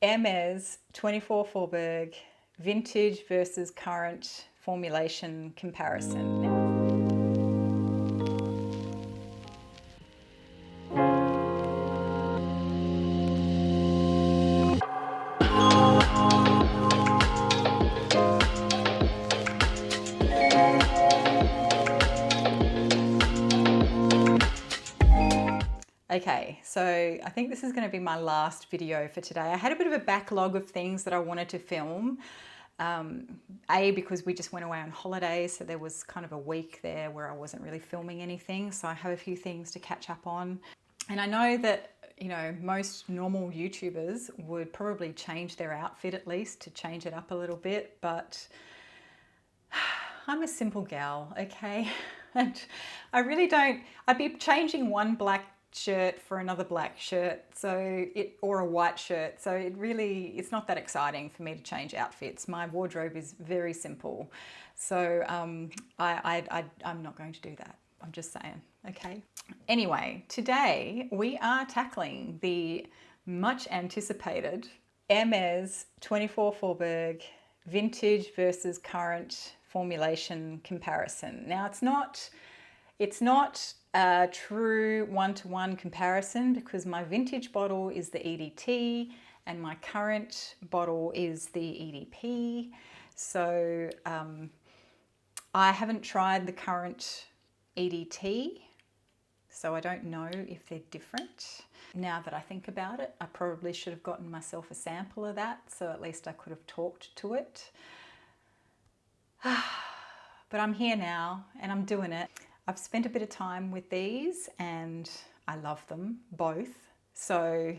Hermes 24 Faubourg vintage versus current formulation comparison. Okay, so I think this is going to be my last video for today. I had a bit of a backlog of things that I wanted to film. Because we just went away on holidays, so there was kind of a week there where I wasn't really filming anything. So I have a few things to catch up on. And I know that, you know, most normal YouTubers would probably change their outfit at least to change it up a little bit, but I'm a simple gal, okay? And I really don't, I'd be changing one black shirt for another black shirt, or a white shirt, so it's not that exciting for me to change outfits. My wardrobe is very simple, so I'm not going to do that. I'm just saying, okay? Anyway, today we are tackling the much anticipated Hermes 24 Faubourg vintage versus current formulation comparison. Now it's not a true one-to-one comparison because my vintage bottle is the EDT and my current bottle is the EDP. So I haven't tried the current EDT, so I don't know if they're different. Now that I think about it, I probably should have gotten myself a sample of that, so at least I could have talked to it. But I'm here now and I'm doing it. I've spent a bit of time with these and I love them both. So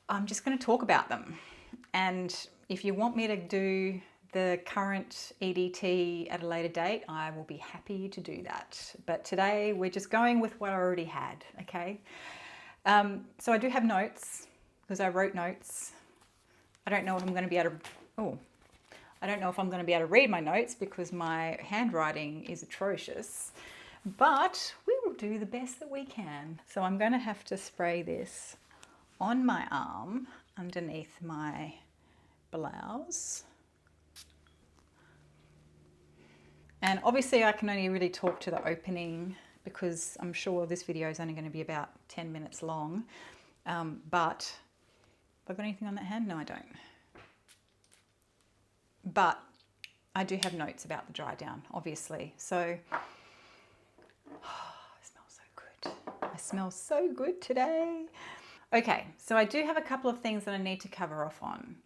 I'm just going to talk about them. And if you want me to do the current EDT at a later date, I will be happy to do that. But today we're just going with what I already had, okay? So I do have notes because I wrote notes. I don't know if I'm going to be able to, I don't know if I'm going to be able to read my notes because my handwriting is atrocious. But we will do the best that we can. So I'm going to have to spray this on my arm underneath my blouse. And obviously I can only really talk to the opening because I'm sure this video is only going to be about 10 minutes long. But have I got anything on that hand? No, I don't. But I do have notes about the dry down, obviously. So I smell so good today. Okay, so I do have a couple of things that I need to cover off on.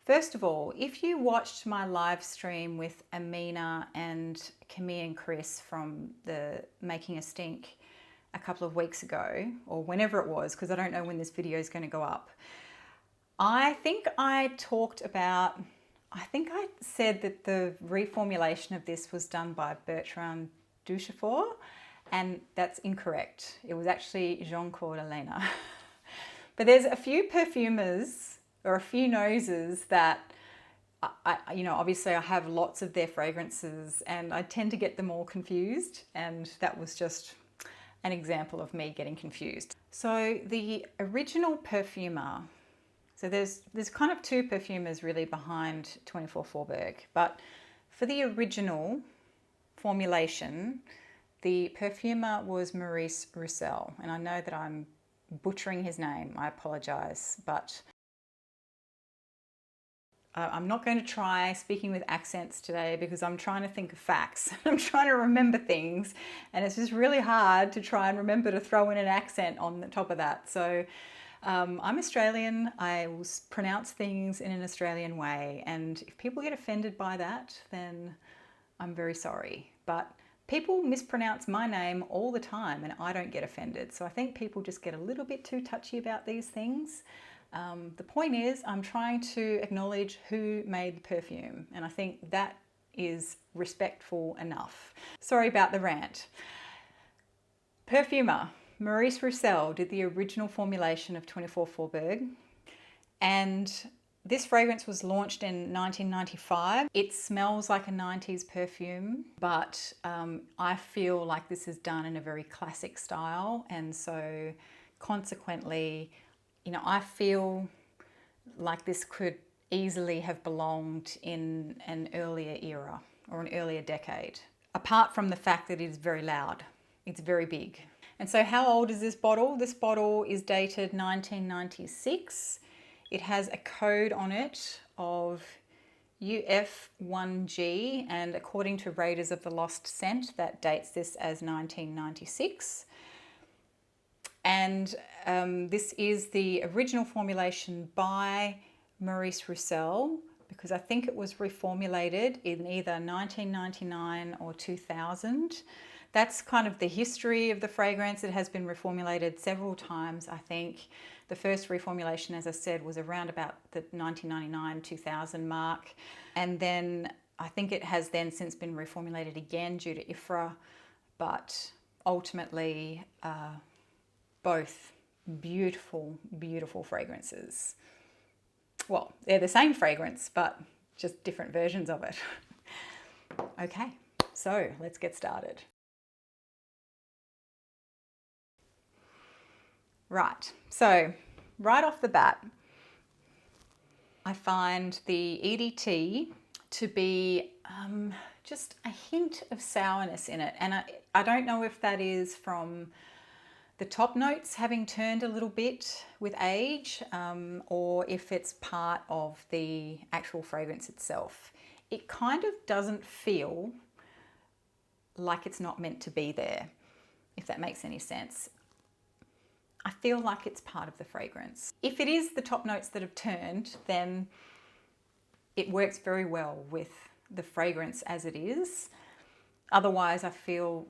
First of all, if you watched my live stream with Amina and Camille and Chris from the Making a Stink a couple of weeks ago, or whenever it was, because I don't know when this video is going to go up, I think I said that the reformulation of this was done by Bertrand Duchefort. And that's incorrect. It was actually Jean-Claude Elena. But there's a few perfumers or a few noses that, obviously I have lots of their fragrances and I tend to get them all confused. And that was just an example of me getting confused. So the original perfumer, so there's kind of two perfumers really behind 24 Faubourg, but for the original formulation, the perfumer was Maurice Roussel, and I know that I'm butchering his name, I apologise, but I'm not going to try speaking with accents today because I'm trying to think of facts. I'm trying to remember things, and it's just really hard to try and remember to throw in an accent on the top of that. So I'm Australian, I will pronounce things in an Australian way, and if people get offended by that, then I'm very sorry. But people mispronounce my name all the time and I don't get offended. So I think people just get a little bit too touchy about these things. The point is I'm trying to acknowledge who made the perfume, and I think that is respectful enough. Sorry about the rant. Perfumer Maurice Roussel did the original formulation of 24 Faubourg, and this fragrance was launched in 1995. It smells like a 90s perfume, but I feel like this is done in a very classic style, and so consequently, I feel like this could easily have belonged in an earlier era or an earlier decade. Apart from the fact that it is very loud, it's very big. And so how old is this bottle? This bottle is dated 1996. It has a code on it of UF1G, and according to Raiders of the Lost Scent, that dates this as 1996. And this is the original formulation by Maurice Roussel, because I think it was reformulated in either 1999 or 2000. That's kind of the history of the fragrance. It has been reformulated several times, I think. The first reformulation, as I said, was around about the 1999-2000 mark. And then I think it has then since been reformulated again due to IFRA, but ultimately both beautiful, beautiful fragrances. Well, they're the same fragrance, but just different versions of it. Okay, so let's get started. Right, so right off the bat, I find the EDT to be just a hint of sourness in it. And I don't know if that is from the top notes having turned a little bit with age, or if it's part of the actual fragrance itself. It kind of doesn't feel like it's not meant to be there, if that makes any sense. I feel like it's part of the fragrance. If it is the top notes that have turned, then it works very well with the fragrance as it is. Otherwise, I feel,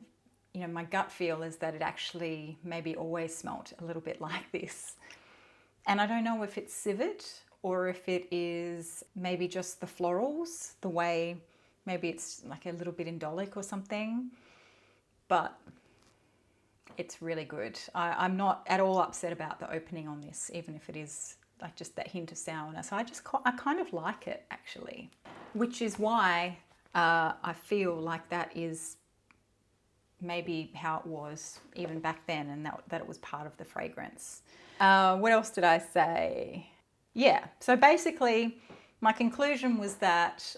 you know, my gut feel is that it actually maybe always smelt a little bit like this. And I don't know if it's civet or if it is maybe just the florals, the way maybe it's like a little bit indolic or something, but it's really good. I'm not at all upset about the opening on this, even if it is like just that hint of sourness. I kind of like it actually, which is why I feel like that is maybe how it was even back then, and that it was part of the fragrance. What else did I say? Yeah, so basically my conclusion was that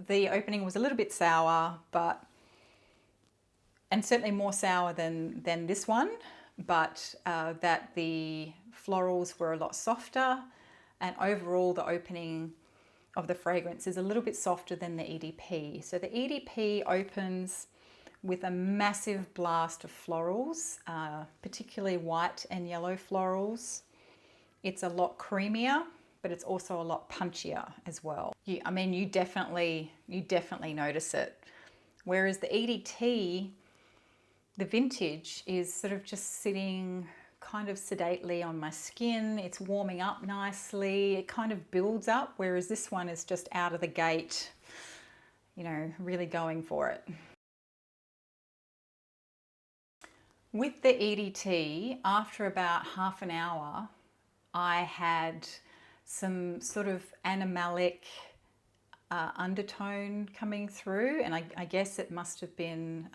the opening was a little bit sour, and certainly more sour than this one, but that the florals were a lot softer, and overall the opening of the fragrance is a little bit softer than the EDP. So the EDP opens with a massive blast of florals, particularly white and yellow florals. It's a lot creamier, but it's also a lot punchier as well. You definitely notice it. Whereas the EDT, the vintage, is sort of just sitting kind of sedately on my skin. It's warming up nicely. It kind of builds up, whereas this one is just out of the gate, you know, really going for it. With the EDT, after about half an hour, I had some sort of animalic undertone coming through, and I guess it must have been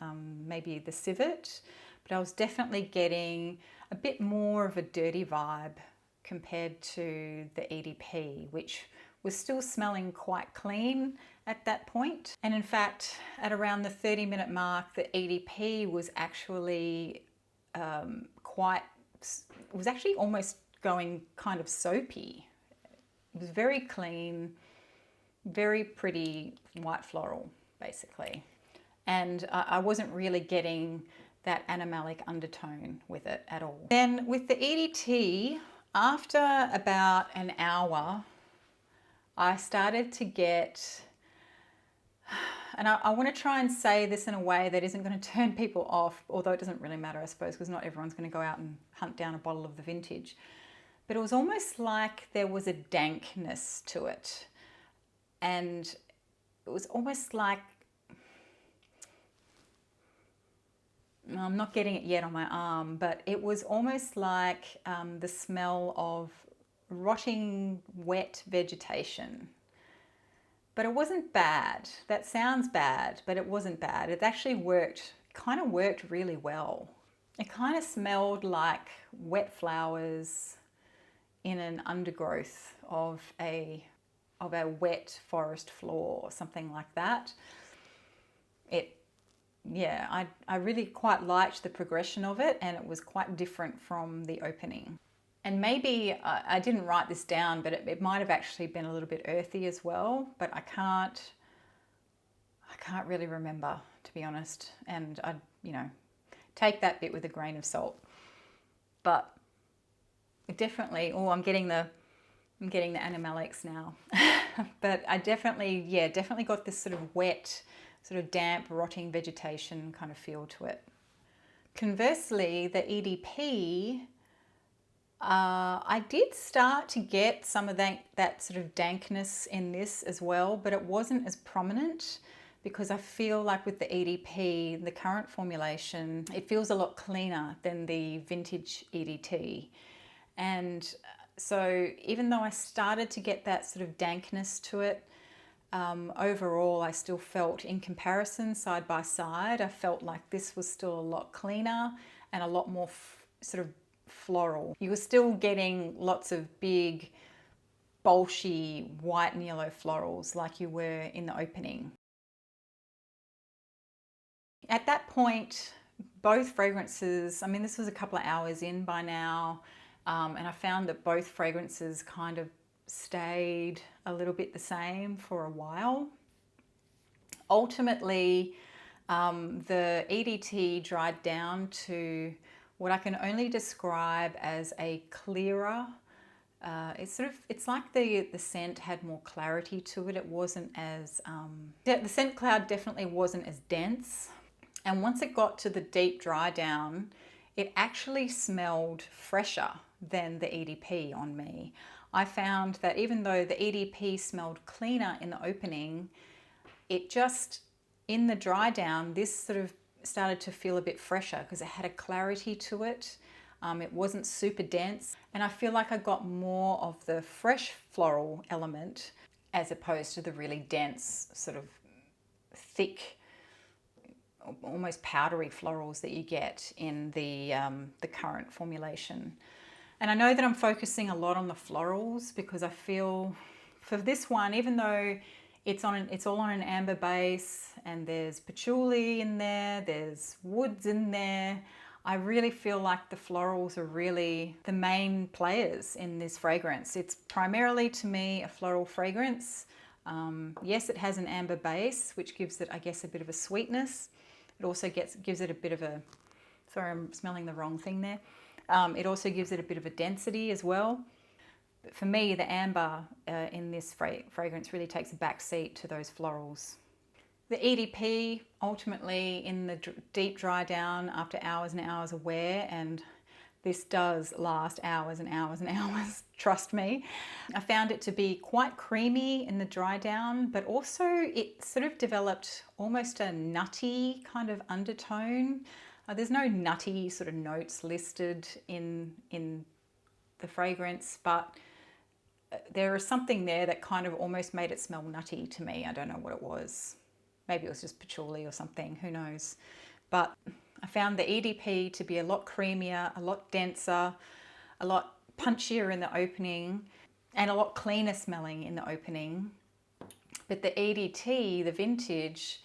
maybe the civet, but I was definitely getting a bit more of a dirty vibe compared to the EDP, which was still smelling quite clean at that point. And in fact, at around the 30-minute mark, the EDP was actually was actually almost going kind of soapy. It was very clean, very pretty white floral, basically. And I wasn't really getting that animalic undertone with it at all. Then with the EDT, after about an hour, I started to get, and I want to try and say this in a way that isn't going to turn people off, although it doesn't really matter, I suppose, because not everyone's going to go out and hunt down a bottle of the vintage. But it was almost like there was a dankness to it. And it was almost like, I'm not getting it yet on my arm, but it was almost like the smell of rotting wet vegetation. But it wasn't bad. That sounds bad, but it wasn't bad. It actually worked, kind of worked really well. It kind of smelled like wet flowers in an undergrowth of a wet forest floor or something like that. I really quite liked the progression of it, and it was quite different from the opening. And maybe I didn't write this down, but it might have actually been a little bit earthy as well, but I can't really remember, to be honest. And I, take that bit with a grain of salt. But it definitely, I'm getting the animalics now. But I definitely got this sort of wet, sort of damp, rotting vegetation kind of feel to it. Conversely, the EDP, I did start to get some of that sort of dankness in this as well, but it wasn't as prominent, because I feel like with the EDP, the current formulation, it feels a lot cleaner than the vintage EDT. And so even though I started to get that sort of dankness to it, overall I still felt, in comparison side by side, I felt like this was still a lot cleaner and a lot more sort of floral. You were still getting lots of big, bolshy white and yellow florals like you were in the opening. At that point, both fragrances, this was a couple of hours in by now, and I found that both fragrances kind of stayed a little bit the same for a while. Ultimately, the EDT dried down to what I can only describe as a clearer. It's like the scent had more clarity to it. It wasn't as, the scent cloud definitely wasn't as dense. And once it got to the deep dry down, it actually smelled fresher than the EDP on me. I found that even though the EDP smelled cleaner in the opening, it just, in the dry down, this sort of started to feel a bit fresher because it had a clarity to it. It wasn't super dense, and I feel like I got more of the fresh floral element as opposed to the really dense, sort of thick, almost powdery florals that you get in the current formulation. And I know that I'm focusing a lot on the florals because I feel for this one, even though it's all on an amber base and there's patchouli in there, there's woods in there, I really feel like the florals are really the main players in this fragrance. It's primarily, to me, a floral fragrance. Yes, it has an amber base, which gives it, I guess, a bit of a sweetness. It also gives it a bit of a, sorry, I'm smelling the wrong thing there. It also gives it a bit of a density as well. But for me, the amber in this fragrance really takes a back seat to those florals. The EDP, ultimately, in the deep dry down after hours and hours of wear, and this does last hours and hours and hours, trust me. I found it to be quite creamy in the dry down, but also it sort of developed almost a nutty kind of undertone. There's no nutty sort of notes listed in the fragrance, but there is something there that kind of almost made it smell nutty to me. I don't know what it was. Maybe it was just patchouli or something, who knows. But I found the EDP to be a lot creamier, a lot denser, a lot punchier in the opening, and a lot cleaner smelling in the opening. But the EDT, the vintage,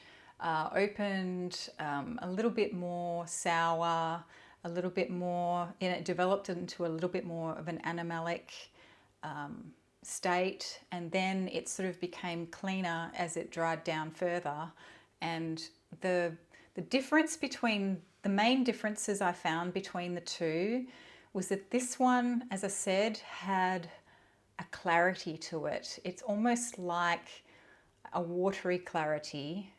opened a little bit more sour, a little bit more, it developed into a little bit more of an animalic state, and then it sort of became cleaner as it dried down further. And the difference between, the main differences I found between the two was that this one, as I said, had a clarity to it. It's almost like a watery clarity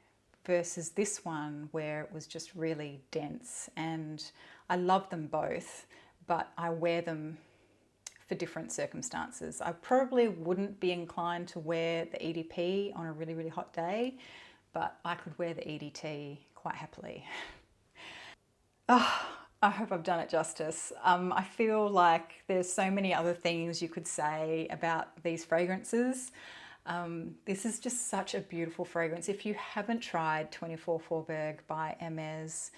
versus this one where it was just really dense. And I love them both, but I wear them for different circumstances. I probably wouldn't be inclined to wear the EDP on a really, really hot day, but I could wear the EDT quite happily. Oh, I hope I've done it justice. I feel like there's so many other things you could say about these fragrances. This is just such a beautiful fragrance. If you haven't tried 24 Faubourg by Hermes,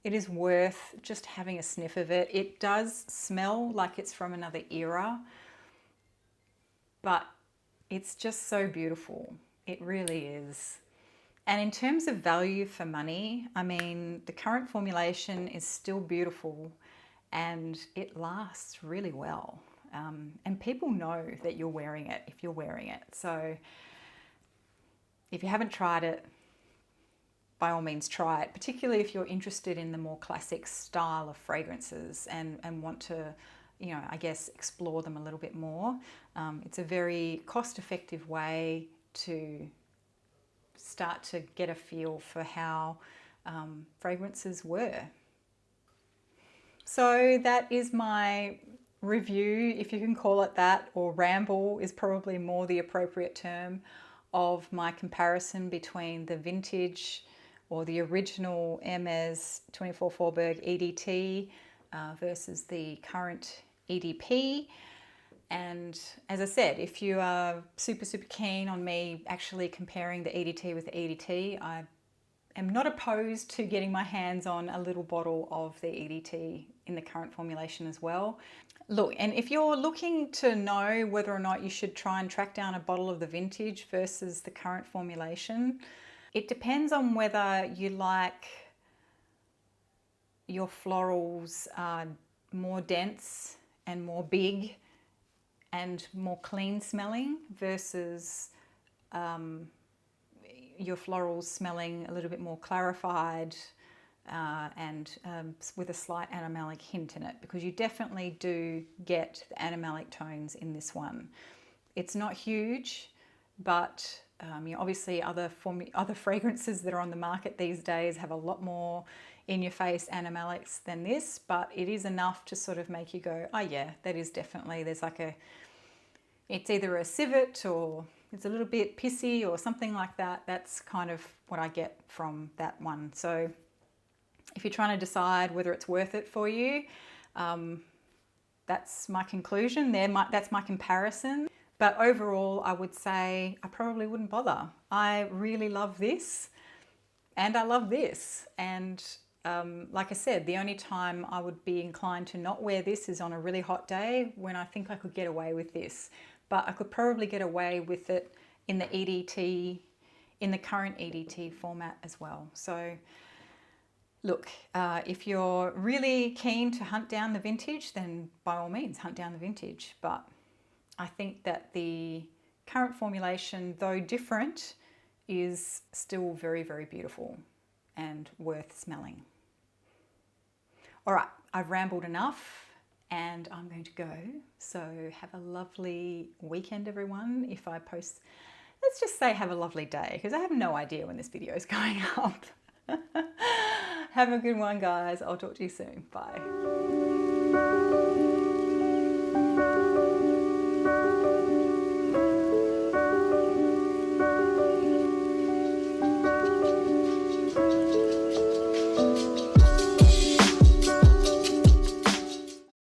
it is worth just having a sniff of it. It does smell like it's from another era. but it's just so beautiful. It really is. And in terms of value for money, I mean, the current formulation is still beautiful and it lasts really well. And people know that you're wearing it if you're wearing it. So if you haven't tried it, by all means try it, particularly if you're interested in the more classic style of fragrances and want to, you know, I guess explore them a little bit more. It's a very cost-effective way to start to get a feel for how fragrances were. So that is my review, if you can call it that, or ramble is probably more the appropriate term, of my comparison between the vintage or the original Hermes 24 Faubourg EDT versus the current EDP. And as I said, if you are super keen on me actually comparing the EDT with the EDT, I am not opposed to getting my hands on a little bottle of the EDT in the current formulation as well. Look, and if you're looking to know whether or not you should try and track down a bottle of the vintage versus the current formulation, it depends on whether you like your florals are more dense and more big and more clean smelling versus your florals smelling a little bit more clarified and with a slight animalic hint in it, because you definitely do get the animalic tones in this one. It's not huge, but you know, obviously other fragrances that are on the market these days have a lot more in-your-face animalics than this, but it is enough to sort of make you go, oh yeah, that is definitely, there's like a, it's either a civet or it's a little bit pissy or something like that. That's kind of what I get from that one. So if you're trying to decide whether it's worth it for you, that's my conclusion there. That's my comparison. But overall, I would say I probably wouldn't bother. I really love this and I love this. And like I said, the only time I would be inclined to not wear this is on a really hot day when I think I could get away with this. But I could probably get away with it in the EDT, in the current EDT format as well. So look, if you're really keen to hunt down the vintage, then by all means hunt down the vintage. But I think that the current formulation, though different, is still very beautiful and worth smelling. All right, I've rambled enough and I'm going to go. So have a lovely weekend, everyone. If I post, let's just say have a lovely day, because I have no idea when this video is going up. Have a good one, guys. I'll talk to you soon. Bye.